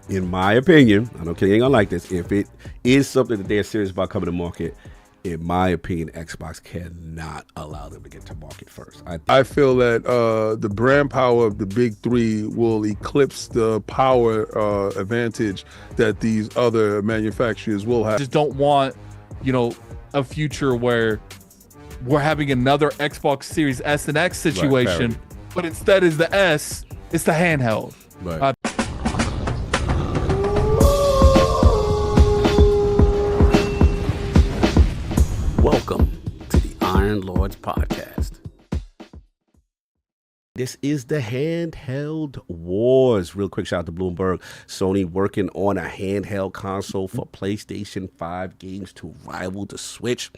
in my opinion, I know Kenny ain't gonna like this. If it is something that they're serious about coming to market, in my opinion, Xbox cannot allow them to get to market first. I feel that the brand power of the big three will eclipse the power advantage that these other manufacturers will have. Just don't want, a future where we're having another Xbox Series S and X situation, right, but instead is the S, it's the handheld. Right. Welcome to the Iron Lords podcast. This is the Handheld Wars. Real quick shout out to Bloomberg. Sony working on a handheld console for PlayStation 5 games to rival the Switch.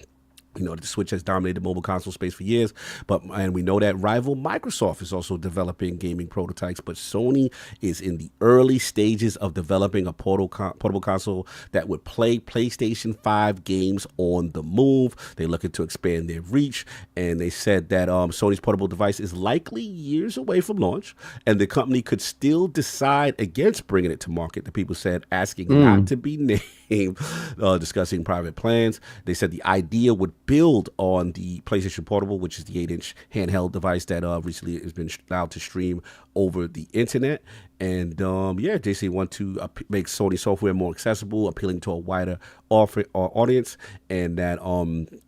You know, the Switch has dominated the mobile console space for years, and we know that rival Microsoft is also developing gaming prototypes, but Sony is in the early stages of developing a portable console that would play PlayStation 5 games on the move. They're looking to expand their reach, and they said that Sony's portable device is likely years away from launch, and the company could still decide against bringing it to market. The people said asking not to be named, discussing private plans. They said the idea would build on the PlayStation Portable, which is the 8-inch handheld device that recently has been allowed to stream over the internet. And they say want to make Sony software more accessible, appealing to a wider audience, and that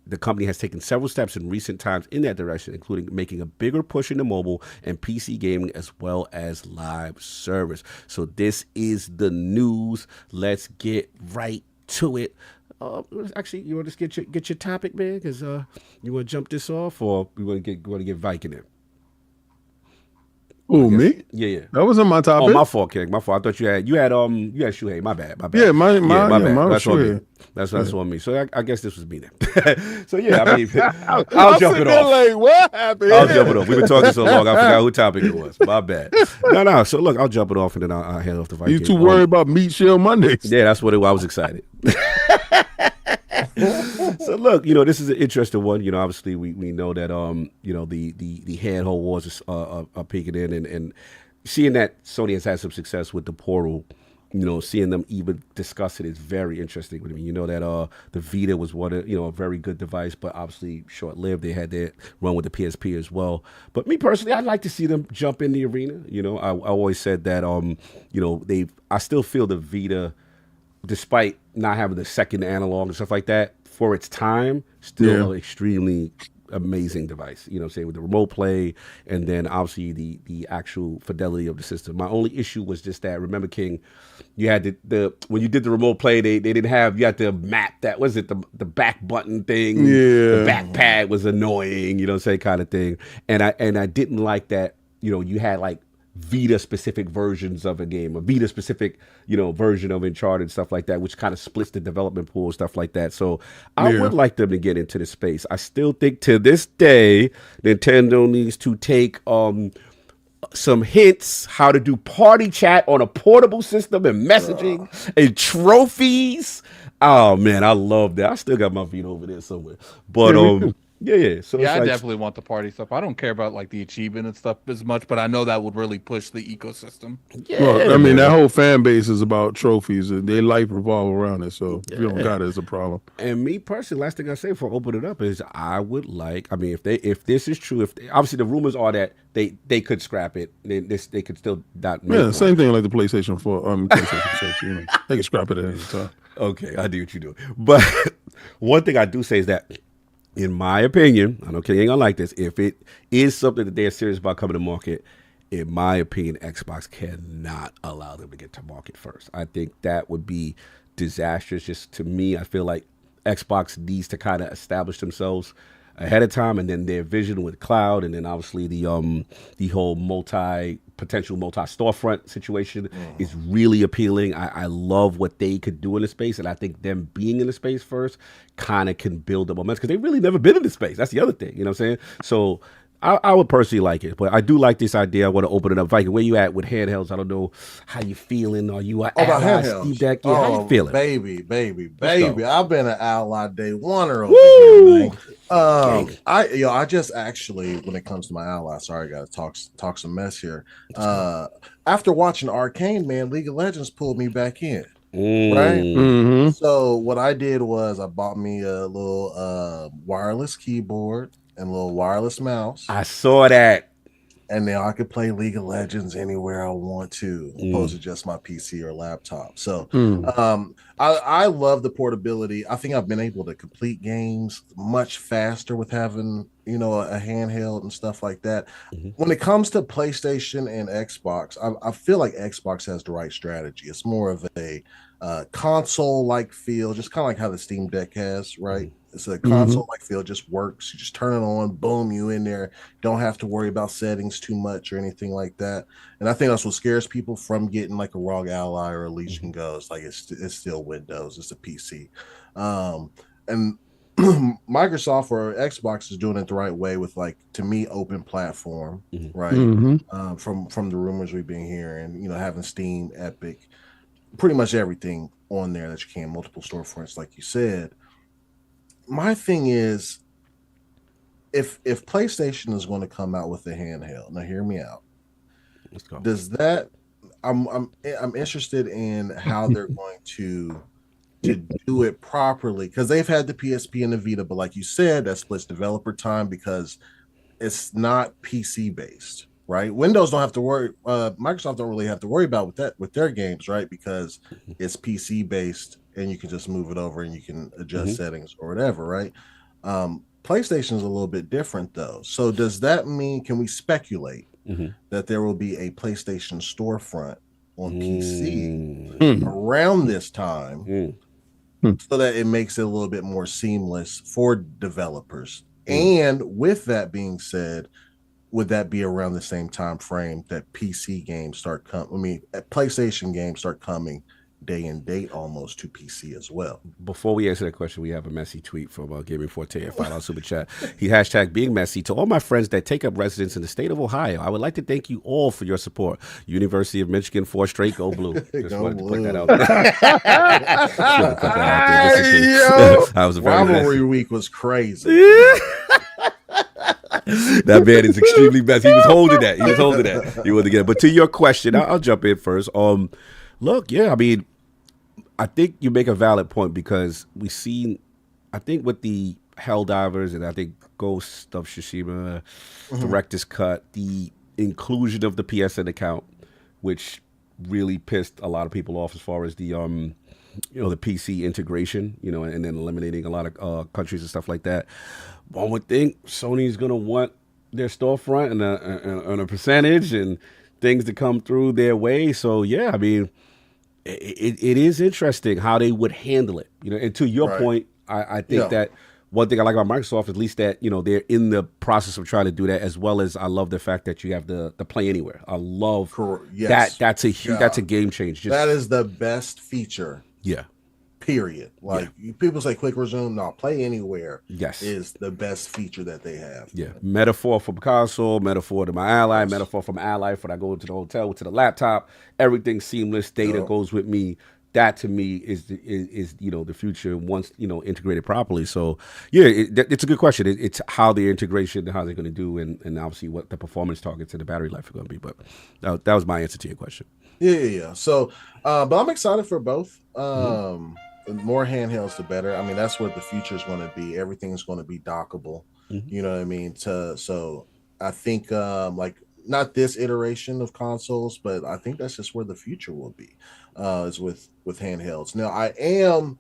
the company has taken several steps in recent times in that direction, including making a bigger push into mobile and PC gaming as well as live service. So this is the news. Let's get right to it. Actually, you want to just get your topic, man? Because you want to jump this off, or you want to get Viking in? Oh, me? Yeah. That wasn't my topic. Oh, my fault, King. My fault. I thought you had Shuhei. My bad. Yeah, my That's on me. That's on me. So I guess this was me then. So yeah, I mean, I'll jump it off. Like, what happened? I'll jump it off. We've been talking so long, I forgot who topic it was. My bad. No. So look, I'll jump it off and then I'll hand off the Viking. You too worried about Meat Shield Mondays? Yeah, that's what it was. I was excited. So look, this is an interesting one. Obviously we know that the handheld wars are peaking in, and seeing that Sony has had some success with the Portal, seeing them even discuss it is very interesting. I mean, that the Vita was a very good device, but obviously short-lived. They had their run with the PSP as well. But me personally, I'd like to see them jump in the arena. I always said that I still feel the Vita, despite not having the second analog and stuff like that, for its time, still an extremely amazing device. Say with the remote play, and then obviously the actual fidelity of the system. My only issue was just that, remember, King, you had the when you did the remote play, they didn't have, you had to map that, was it the back button thing? Yeah. The back pad was annoying, kind of thing. And I didn't like that, you had like Vita specific versions of a game, a Vita specific, version of Uncharted and stuff like that, which kind of splits the development pool, stuff like that. So I would like them to get into the space. I still think to this day, Nintendo needs to take some hints how to do party chat on a portable system and messaging and trophies. Oh man, I love that. I still got my feet over there somewhere. But Yeah. So I definitely want the party stuff. I don't care about like the achievement and stuff as much, but I know that would really push the ecosystem. Yeah, well, I mean, that whole fan base is about trophies, and their life revolve around it. So if you don't got it, it's a problem. And me personally, last thing I say before I open it up is I would like. I mean, if this is true, obviously the rumors are that they could scrap it. They could still not. Make one. Same thing like the PlayStation 4. PlayStation 6. They can scrap it at any time. Okay, I do what you do. But one thing I do say is that, in my opinion, I know Kenny ain't gonna like this, if it is something that they're serious about coming to market, in my opinion, Xbox cannot allow them to get to market first. I think that would be disastrous. Just to me, I feel like Xbox needs to kind of establish themselves ahead of time, and then their vision with cloud, and then obviously the whole potential multi storefront situation is really appealing. I love what they could do in the space, and I think them being in the space first kind of can build up momentum, because they really never been in the space. That's the other thing, you know what I'm saying? So I would personally like it, but I do like this idea. I want to open it up. Viking, where you at with handhelds? I don't know how you feeling. Are you an Oh, about ally, Steve handhelds. Deck? Yeah, how you Oh, feeling? Let's baby. go. I've been an ally day oneer over here, man. Woo! Gang. I just actually, when it comes to my ally, sorry, I gotta talk some mess here. Let's go. After watching Arcane, man, League of Legends pulled me back in. Right. Mm. Mm-hmm. So what I did was I bought me a little wireless keyboard and a little wireless mouse. I saw that. And now I could play League of Legends anywhere I want to, opposed to just my PC or laptop. So I love the portability. I think I've been able to complete games much faster with having, a handheld and stuff like that. When it comes to PlayStation and Xbox, I feel like Xbox has the right strategy. It's more of a console-like feel, just kind of like how the Steam Deck has, right? It's a console-like feel, just works. You just turn it on, boom, you in there. Don't have to worry about settings too much or anything like that. And I think that's what scares people from getting like a ROG Ally or a Legion Go. It's like it's still Windows, it's a PC. And Microsoft or Xbox is doing it the right way with, like, to me, open platform, right? From the rumors we've been hearing, having Steam, Epic, pretty much everything on there that you can, multiple storefronts, like you said. My thing is, if PlayStation is going to come out with a handheld, now hear me out. Let's go. Does that? I'm interested in how they're going to do it properly, because they've had the PSP and the Vita, but like you said, that splits developer time because it's not PC based, right? Windows don't have to worry. Microsoft don't really have to worry about with their games, right? Because it's PC based, and you can just move it over and you can adjust settings or whatever, right? PlayStation is a little bit different though. So does that mean, can we speculate that there will be a PlayStation storefront on PC around this time, so that it makes it a little bit more seamless for developers? And with that being said, would that be around the same time frame that PC games start PlayStation games start coming day and date almost to PC as well? Before we answer that question, we have a messy tweet from Gaming Forte at $5 Super Chat. He hashtag being messy. To all my friends that take up residence in the state of Ohio, I would like to thank you all for your support. University of Michigan, 4 straight, go blue. Just wanted to put that out there. I was a very Rivalry week was crazy. That man is extremely messy. He was holding that. He wanted to get it. But to your question, I'll jump in first. Look, yeah, I mean, I think you make a valid point, because we've seen, I think with the Helldivers and I think Ghost of Tsushima, Director's Cut, the inclusion of the PSN account, which really pissed a lot of people off as far as the the PC integration, and then eliminating a lot of countries and stuff like that. One would think Sony's going to want their storefront and a percentage and things to come through their way. So, yeah, I mean, it is interesting how they would handle it. And to your point, I think that one thing I like about Microsoft, at least that, they're in the process of trying to do that, as well as I love the fact that you have the play anywhere. I love that. That's a game change. That is the best feature. Yeah. Period. Like, people say quick resume. No, play anywhere. Yes. Is the best feature that they have. Yeah. Metaphor from console, metaphor to my ally, metaphor from ally for I go to the hotel, to the laptop. Everything seamless. Data goes with me. That to me is the future once integrated properly. So yeah, it's a good question. It's how the integration, how they're going to do, and obviously what the performance targets and the battery life are going to be. But that was my answer to your question. Yeah. So, but I'm excited for both. More handhelds, the better. I mean, that's what the future is going to be. Everything's going to be dockable. You know what I mean? So I think like, not this iteration of consoles, but I think that's just where the future will be, is with handhelds. Now, I am,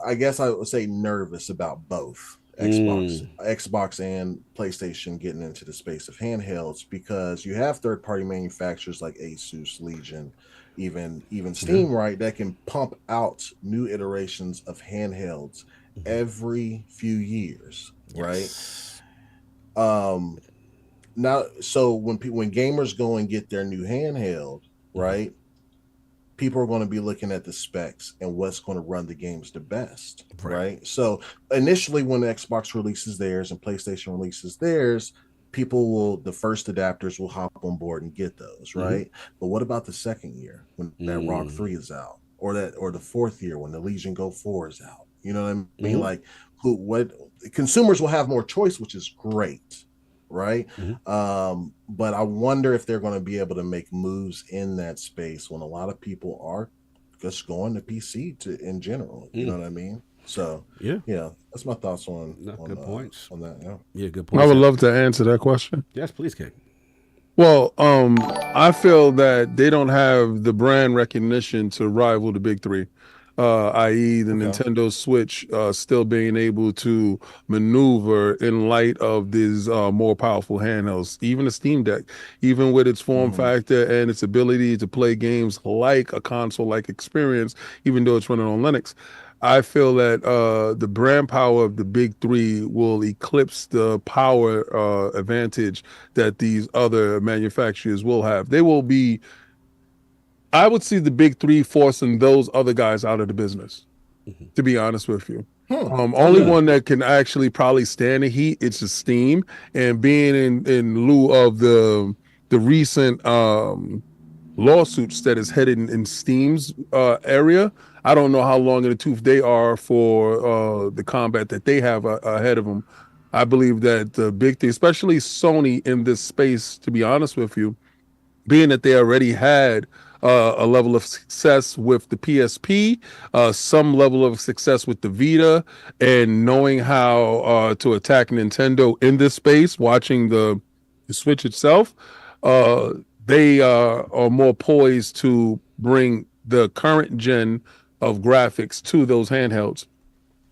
I guess I would say, nervous about both Xbox and PlayStation getting into the space of handhelds, because you have third-party manufacturers like Asus, Legion, even Steam, right, that can pump out new iterations of handhelds every few years, right? Now, so when gamers go and get their new handheld, right, people are going to be looking at the specs and what's going to run the games the best, Right. right? So initially, when Xbox releases theirs and PlayStation releases theirs, the first adapters will hop on board and get those, right? But what about the second year when that ROG 3 is out, or the fourth year when the Legion Go 4 is out? You know what I mean? Like, what consumers will have more choice, which is great, right? But I wonder if they're going to be able to make moves in that space when a lot of people are just going to PC in general. You know what I mean? So yeah, that's my thoughts on good points on that. Yeah, good points. I would love to answer that question. Yes, please, King. Well, I feel that they don't have the brand recognition to rival the big three, i.e. the Nintendo Switch still being able to maneuver in light of these more powerful handhelds. Even the Steam Deck, even with its form factor and its ability to play games like a console-like experience, even though it's running on Linux. I feel that the brand power of the big three will eclipse the power advantage that these other manufacturers will have. They will be, I would see the big three forcing those other guys out of the business, to be honest with you. Only one that can actually probably stand the heat, it's the Steam. And being in lieu of the recent lawsuits that is headed in Steam's area, I don't know how long in the tooth they are for the combat that they have ahead of them. I believe that the big thing, especially Sony in this space, to be honest with you, being that they already had a level of success with the PSP, some level of success with the Vita, and knowing how to attack Nintendo in this space, watching the Switch itself, they are more poised to bring the current gen of graphics to those handhelds.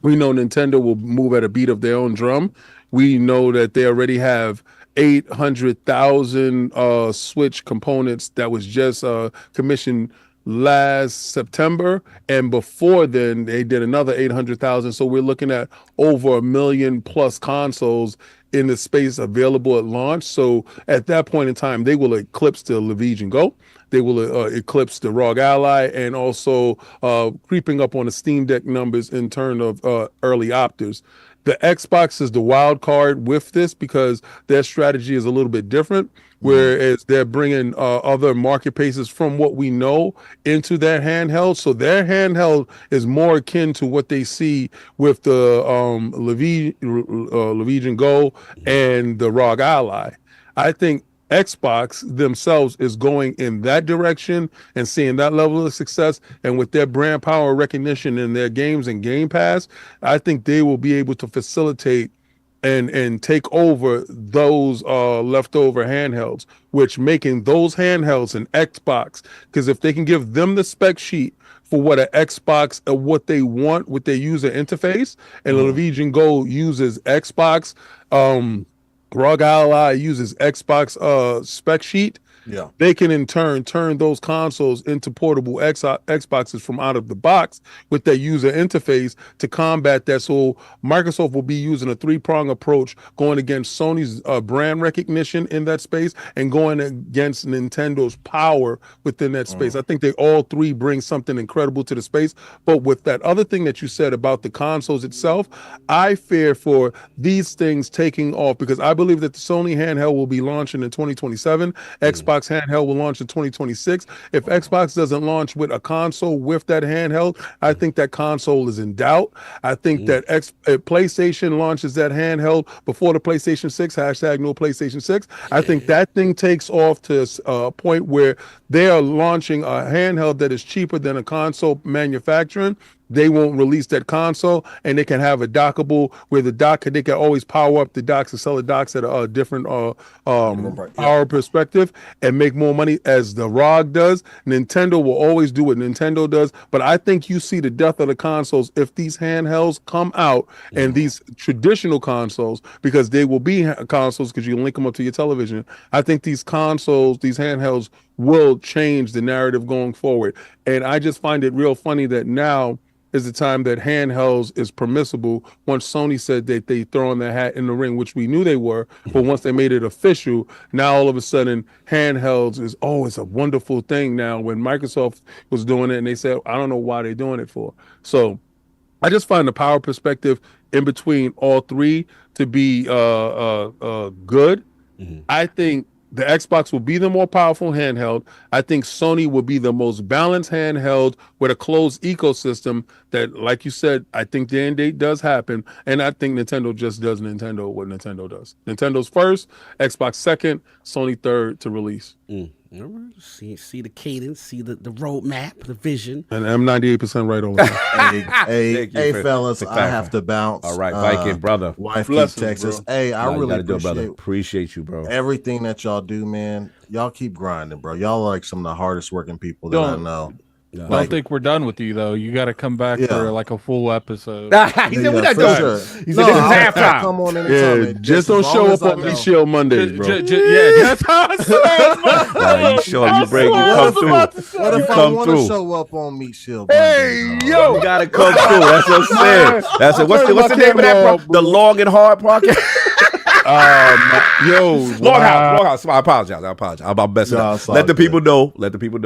We know Nintendo will move at a beat of their own drum. We know that they already have 800,000 Switch components that was just commissioned last September, and before then they did another 800,000. So we're looking at over 1 million plus consoles in the space available at launch. So at that point in time, they will eclipse the Legion Go. They will eclipse the ROG Ally, and also creeping up on the Steam Deck numbers in terms of early opters. The Xbox is the wild card with this because their strategy is a little bit different, whereas they're bringing other marketplaces from what we know into their handheld. So their handheld is more akin to what they see with the Legion Go and the ROG Ally. I think Xbox themselves is going in that direction and seeing that level of success, and with their brand power recognition in their games and Game Pass, I think they will be able to facilitate and take over those leftover handhelds, which making those handhelds an Xbox, because if they can give them the spec sheet for what an Xbox, what they want with their user interface, and the Legion Go uses Xbox, ROG Ally uses Xbox spec sheet. Yeah, They can in turn turn those consoles into portable Xboxes from out of the box with their user interface to combat that. So Microsoft will be using a three-prong approach, going against Sony's brand recognition in that space and going against Nintendo's power within that space. I think they all three bring something incredible to the space. But with that other thing that you said about the consoles itself, I fear for these things taking off, because I believe that the Sony handheld will be launching in 2027. Xbox handheld will launch in 2026. If Xbox doesn't launch with a console with that handheld, I think that console is in doubt. I think that if PlayStation launches that handheld before the PlayStation 6, hashtag no PlayStation 6, I think that thing takes off to a point where they are launching a handheld that is cheaper than a console manufacturing. They won't release that console, and they can have a dockable where they can always power up the docks and sell the docks at a different power perspective and make more money, as the ROG does. Nintendo will always do what Nintendo does, but I think you see the death of the consoles if these handhelds come out and these traditional consoles, because they will be consoles because you link them up to your television. I think these consoles, these handhelds will change the narrative going forward. And I just find it real funny that now is the time that handhelds is permissible. Once Sony said that they throwing their hat in the ring, which we knew they were, but once they made it official, now all of a sudden handhelds is it's a wonderful thing now. When Microsoft was doing it and they said, I don't know why they're doing it for. So I just find the power perspective in between all three to be good. I think the Xbox will be the more powerful handheld. I think Sony will be the most balanced handheld with a closed ecosystem that, like you said, I think the end date does happen. And I think Nintendo just does what Nintendo does. Nintendo's first, Xbox second, Sony third to release. See the cadence, see the roadmap, the vision. And I'm 98% right over there. Hey, fellas, I have to bounce. All right, Viking, brother. Wife keeps Texas. Hey, I really appreciate you, bro. Everything that y'all do, man. Y'all keep grinding, bro. Y'all are like some of the hardest working people that I know. I don't think we're done with you though. You got to come back for like a full episode. He said we're not done. Sure. He said this is halftime. Come on anytime. Just don't show up on Meat Shield Mondays, bro. That's how I said. You show up, you come through. What if I want to show up on Meat Shield? Hey, yo, you gotta come through. That's what I'm saying. That's it. What's the name of that? The Long and Hard podcast. Longhouse. I apologize. I'm about messing up. Let the people know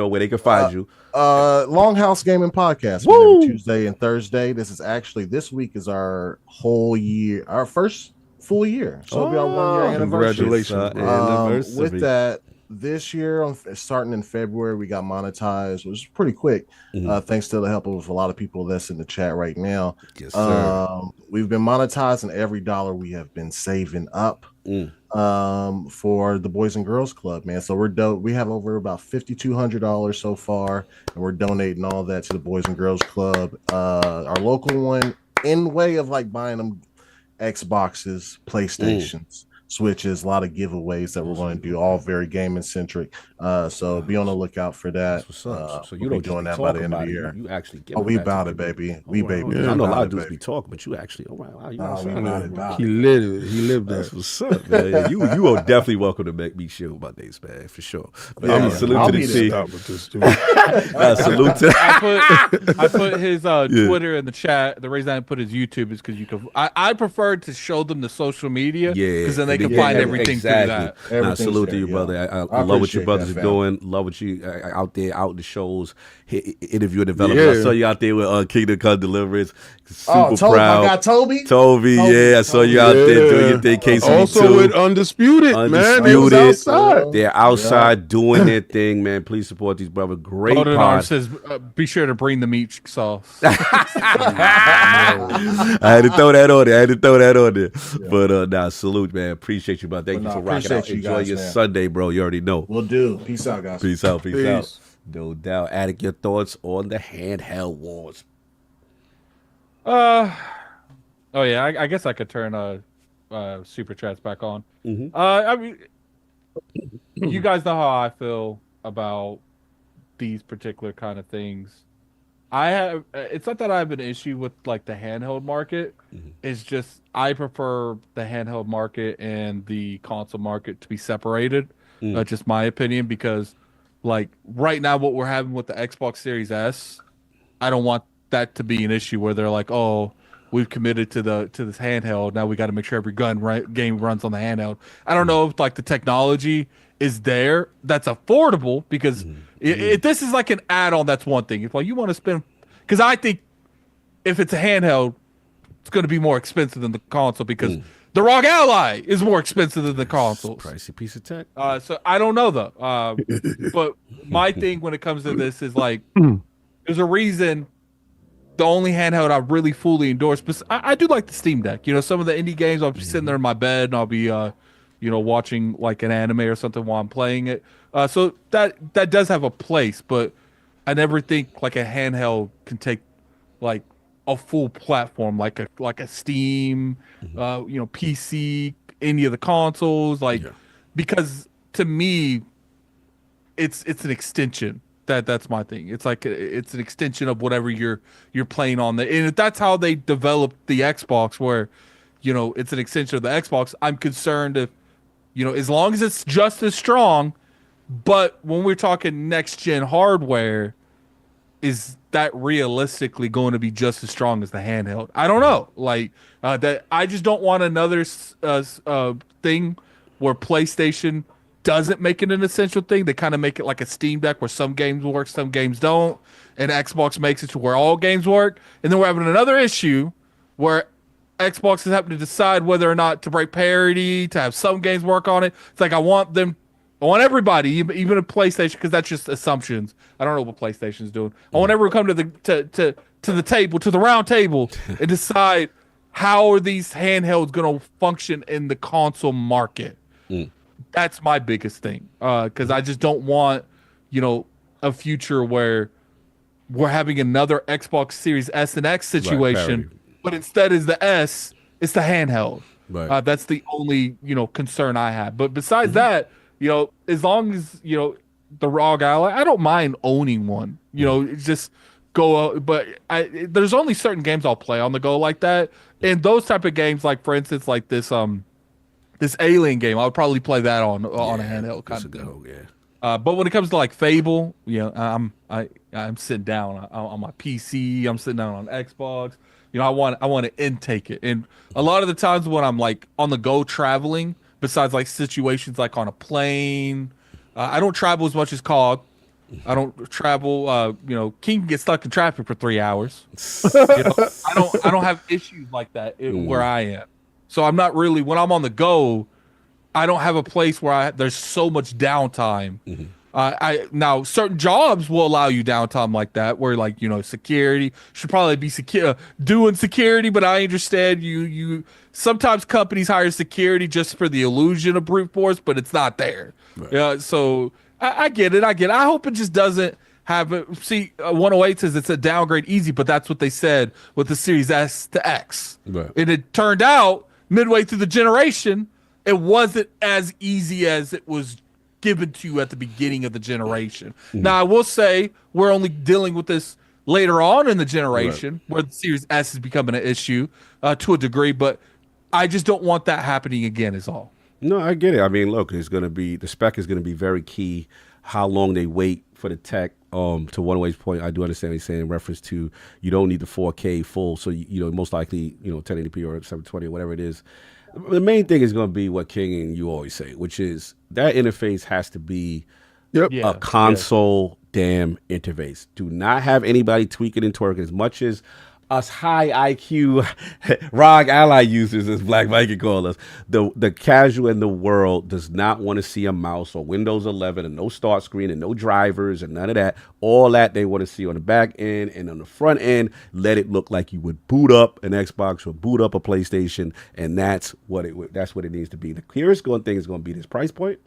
where they can find you. Longhouse Gaming Podcast. Woo! Tuesday and Thursday. This week is our whole year, our first full year. So it'll be our 1 year anniversary. Congratulations. With that, this year, starting in February, we got monetized, which is pretty quick. Thanks to the help of a lot of people that's in the chat right now. Yes, sir. We've been monetizing every dollar we have been saving up for the Boys and Girls Club, man. So we have over about $5,200 so far, and we're donating all that to the Boys and Girls Club. Our local one, in way of like buying them Xboxes, PlayStations, Switches, a lot of giveaways that we're going to do, all very gaming centric. So be on the lookout for that. So you we'll don't be doing that talk by the end of about the year. You actually get we about it, baby. We baby. I know a lot of dudes be talking, but you actually, wow, He lived that. That's what's up, man. You are definitely welcome to make me share Mondays, man, for sure. But salute to the team. Salute to. I put his Twitter in the chat. The reason I put his YouTube is because you can. I prefer to show them the social media, because then they can find everything through that. Salute to you, brother. I love what your brothers are doing. Love what you out there, out in the shows, interviewing developers. I saw you out there with Kingdom Come Deliverance. Super proud. I got Toby, I saw you out there doing your thing. KCB2. Also with Undisputed, man. They was outside. They're outside doing their thing, man. Please support these brothers. Great pod. Says, be sure to bring the meat sauce. I had to throw that on there. But salute, man. Appreciate you, bro. Thank you for rocking out. Enjoy your Sunday, bro. You already know. Will do. Peace out, guys. Peace out. No doubt. Attic, your thoughts on the handheld wars? I guess I could turn super chats back on. I mean, you guys know how I feel about these particular kind of things. It's not that I have an issue with like the handheld market. It's just I prefer the handheld market and the console market to be separated. Just my opinion, because like right now what we're having with the Xbox Series S, I don't want that to be an issue where they're like, oh, we've committed to this handheld. Now we got to make sure every game runs on the handheld. I don't know if like the technology is there that's affordable, because if this is like an add-on, that's one thing. If like you want to spend, because I think if it's a handheld, it's going to be more expensive than the console, because the ROG Ally is more expensive than the consoles. Pricey piece of tech. So I don't know though. But my thing when it comes to this is like, there's a reason. The only handheld I really fully endorse, but I do like the Steam Deck. You know, some of the indie games, I'll be sitting there in my bed and I'll be, watching like an anime or something while I'm playing it. So that does have a place, but I never think like a handheld can take like a full platform, like a Steam, PC, any of the consoles, because to me, it's an extension. That's my thing. It's like it's an extension of whatever you're playing on the. And if that's how they developed the Xbox, where it's an extension of the Xbox, I'm concerned if as long as it's just as strong, but when we're talking next gen hardware, is that realistically going to be just as strong as the handheld? I don't know. Like that, I just don't want another thing where PlayStation doesn't make it an essential thing. They kind of make it like a Steam Deck where some games work, some games don't, and Xbox makes it to where all games work. And then we're having another issue where Xbox is having to decide whether or not to break parity, to have some games work on it. It's like I want everybody, even a PlayStation, because that's just assumptions. I don't know what PlayStation's doing. I want everyone to come to the table, to the round table, and decide how are these handhelds going to function in the console market. That's my biggest thing, because I just don't want, a future where we're having another Xbox Series S and X situation, right, but instead is the S, it's the handheld. Right. That's the only concern I have. But besides that, as long as the ROG Ally, I don't mind owning one. Just go. But there's only certain games I'll play on the go like that, and those type of games, like for instance, like this Alien game, I would probably play that on a handheld kind of thing. Yeah. But when it comes to like Fable, I'm sitting down on my PC. I'm sitting down on Xbox. I want to intake it. And a lot of the times when I'm like on the go traveling, besides like situations like on a plane, I don't travel as much as COG. I don't travel. King can get stuck in traffic for 3 hours. I don't have issues like that where I am. So I'm not really, when I'm on the go, I don't have a place where there's so much downtime. Now certain jobs will allow you downtime like that, where like security should probably be doing security, but I understand you sometimes companies hire security just for the illusion of brute force, but it's not there. Right. So I get it. I hope it just doesn't have it. See, 108 says it's a downgrade easy, but that's what they said with the Series S to X, right. And it turned out midway through the generation, it wasn't as easy as it was given to you at the beginning of the generation. Now, I will say we're only dealing with this later on in the generation, where the Series S is becoming an issue to a degree, but I just don't want that happening again is all. No, I get it. I mean, look, the spec is going to be very key, how long they wait for the tech. To 108's point, I do understand what he's saying in reference to you don't need the 4K full, so most likely 1080p or 720 or whatever it is. The main thing is going to be what King and you always say, which is that interface has to be a console damn interface. Do not have anybody tweak it and twerk it as much as us high IQ ROG Ally users, as Black Mike can call us. The casual in the world does not want to see a mouse or Windows 11 and no start screen and no drivers and none of that. All that they want to see on the back end and on the front end, let it look like you would boot up an Xbox or boot up a PlayStation, and that's what it needs to be. The clearest thing is going to be this price point.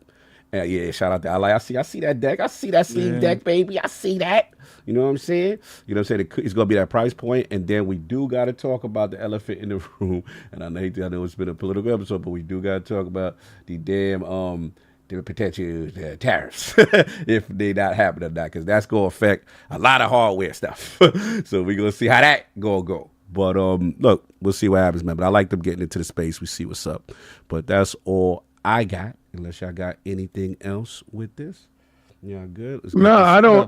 Shout out to Ally. I see that deck. I see that Steam deck, baby. I see that. You know what I'm saying? It's going to be that price point. And then we do got to talk about the elephant in the room. And I know it's been a political episode, but we do got to talk about the damn the potential tariffs if they not happen or not, because that's going to affect a lot of hardware stuff. So we're going to see how that go. But look, we'll see what happens, man. But I like them getting into the space. We see what's up. But that's all I got. Unless y'all got anything else with this. Yeah, good. No, I don't.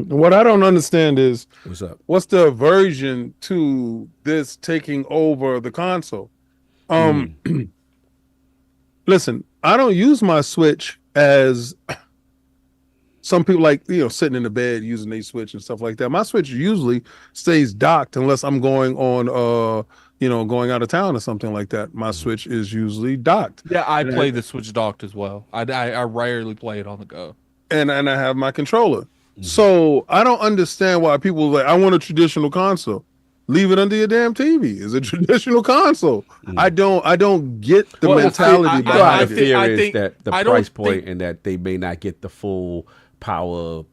What I don't understand is what's up? What's the aversion to this taking over the console? Listen, I don't use my Switch as some people like, sitting in the bed using a Switch and stuff like that. My Switch usually stays docked unless I'm going on going out of town or something like that. My Switch is usually docked. Yeah, I play the Switch docked as well. I rarely play it on the go. And I have my controller. So I don't understand why people are like, I want a traditional console. Leave it under your damn TV. It's a traditional console. I don't get the mentality behind it. The fear is that the price point and that they may not get the full power.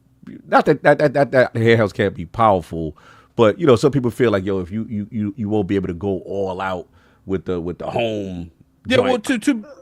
Not that handhelds can't be powerful, but some people feel like, if you won't be able to go all out with the home. Yeah, joint.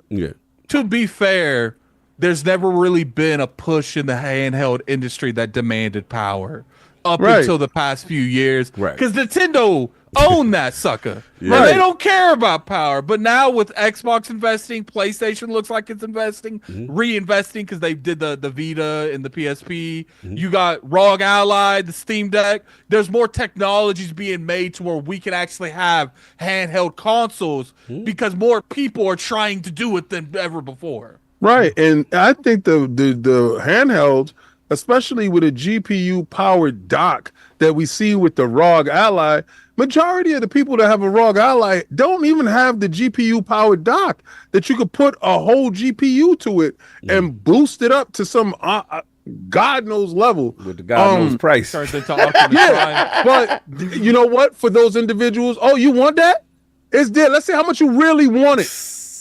Well, to be fair, there's never really been a push in the handheld industry that demanded power. up Right. until the past few years. Right. Because Nintendo owned that sucker. Yeah. And Right. they don't care about power. But now with Xbox investing, PlayStation looks like it's investing, reinvesting because they did the Vita and the PSP. You got ROG Ally, the Steam Deck. There's more technologies being made to where we can actually have handheld consoles because more people are trying to do it than ever before. Right, and I think the handheld, especially with a GPU powered dock that we see with the ROG Ally, majority of the people that have a ROG Ally don't even have the GPU powered dock that you could put a whole GPU to it and boost it up to some God knows level. With the God knows price. Turns into Optimus Prime. But you know what? For those individuals, oh, you want that? It's there. Let's see how much you really want it.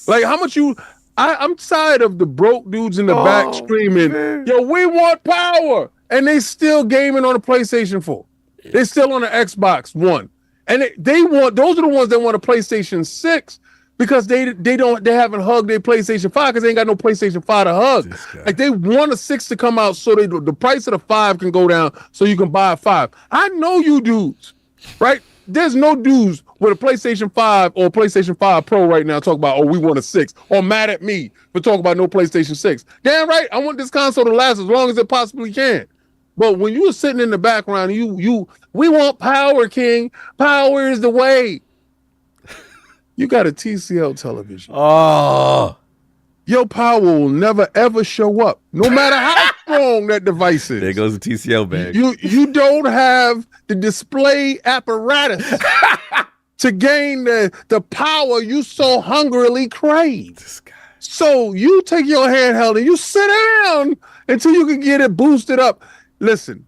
Like how much you. I'm tired of the broke dudes in the back screaming, yo, we want power. And they still gaming on a PlayStation 4. They're still on the Xbox One. And they want, those are the ones that want a PlayStation 6 because they haven't hugged their PlayStation 5 because they ain't got no PlayStation 5 to hug. Like they want a 6 to come out so the price of the 5 can go down so you can buy a 5. I know you dudes, right? There's no dudes with a PlayStation 5 or PlayStation 5 Pro right now talk about, oh, we want a 6, or mad at me for talking about no PlayStation 6. Damn right, I want this console to last as long as it possibly can. But when you were sitting in the background, we want power, King. Power is the way. You got a TCL television. Oh. Your power will never ever show up, no matter how strong that device is. There goes the TCL bag. You don't have the display apparatus to gain the power you so hungrily crave. This guy. So you take your handheld and you sit down until you can get it boosted up. Listen,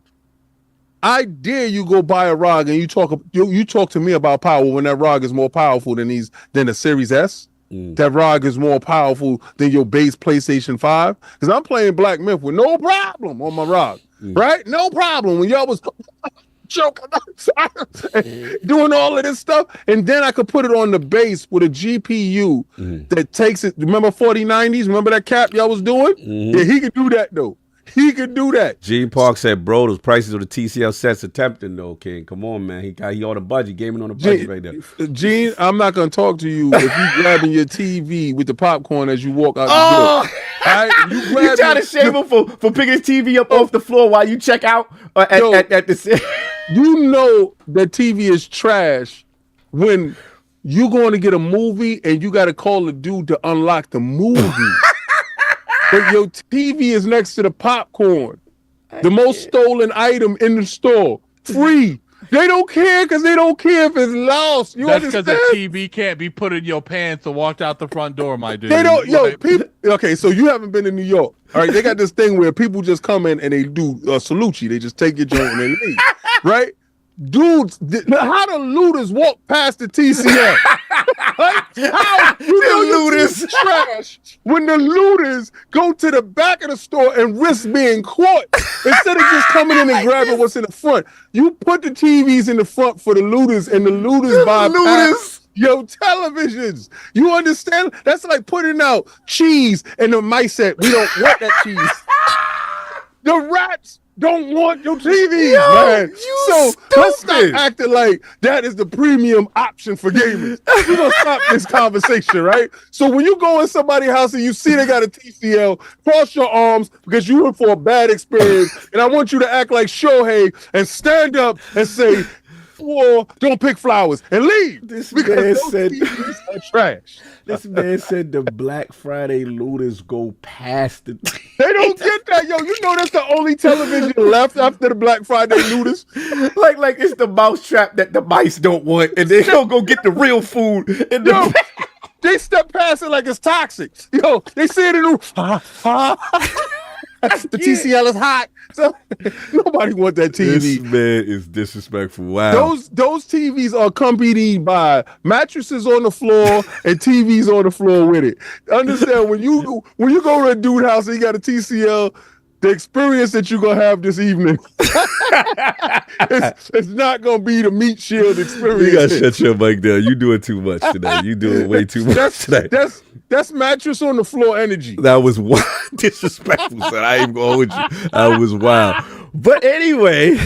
I dare you go buy a ROG and you talk to me about power when that ROG is more powerful than the Series S. That ROG is more powerful than your base PlayStation 5. Because I'm playing Black Myth with no problem on my ROG. Right? No problem. When y'all was choking doing all of this stuff. And then I could put it on the base with a GPU that takes it. Remember 4090s? Remember that cap y'all was doing? Yeah, he could do that though. He could do that. Gene Park said, bro, those prices of the TCL sets are tempting though, King. Come on, man. He on a budget, gaming on a budget right there. Gene, I'm not gonna talk to you if you grabbing your TV with the popcorn as you walk out the door. All right? You trying to shame him for picking his TV up off the floor while you check out at the You know that TV is trash when you going to get a movie and you got to call the dude to unlock the movie. But your TV is next to the popcorn, the most stolen item in the store, free. They don't care because they don't care if it's lost. You That's because understand? the TV can't be put in your pants or walked out the front door, my dude. They don't, people. Okay, so you haven't been in New York. All right, they got this thing where people just come in and they do salute you. They just take your joint and they leave, right? Dudes, how the looters walk past the TCL? Like, how the looters trash when the looters go to the back of the store and risk being caught instead of just coming in and grabbing what's in the front. You put the TVs in the front for the looters, and the looters bypass your televisions. You understand? That's like putting out cheese, and the mice said, "We don't want that cheese." The rats don't want your TVs, man. So let's stop acting like that is the premium option for gamers. We're gonna stop this conversation, right? So when you go in somebody's house and you see they got a TCL, cross your arms because you went for a bad experience, and I want you to act like Shohei and stand up and say, "Well, don't pick flowers," and leave. This because man those said TVs are trash. This man said the Black Friday looters go past the. They don't get that, yo. You know that's the only television left after the Black Friday looters. like it's the mouse trap that the mice don't want, and they don't go get the real food. In the They step past it like it's toxic. Yo, they see it in the the TCL is hot. So nobody want that TV. This man is disrespectful. Wow. Those TVs are accompanied by mattresses on the floor and TVs on the floor with it. Understand when you go to a dude house and you got a TCL, the experience that you're gonna have this evening, it's not gonna be the meat shield experience. You gotta shut your mic down. You doing too much tonight. You doing way too much tonight. That's mattress on the floor energy. That was wild. Disrespectful, son. I ain't even gonna hold you. That was wild. But anyway, you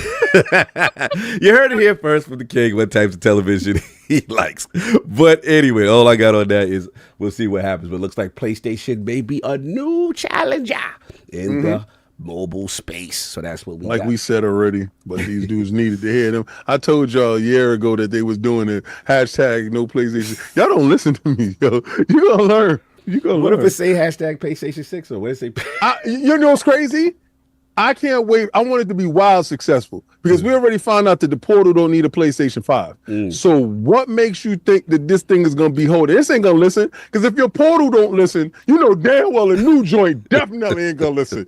heard it here first from the king what types of television he likes. But anyway, all I got on that is we'll see what happens. But it looks like PlayStation may be a new challenger in the mobile space. So that's what we Like got. we said already, but these dudes needed to hear them. I told y'all a year ago that they was doing it. Hashtag no PlayStation. Y'all don't listen to me, yo. You gonna learn. You gonna What learn. if it say hashtag PlayStation 6 or what it say? You know what's crazy? I can't wait. I want it to be wild successful because we already found out that the Portal don't need a PlayStation 5. So what makes you think that this thing is going to be holding? This ain't going to listen because if your Portal don't listen, you know damn well a new joint definitely ain't going to listen.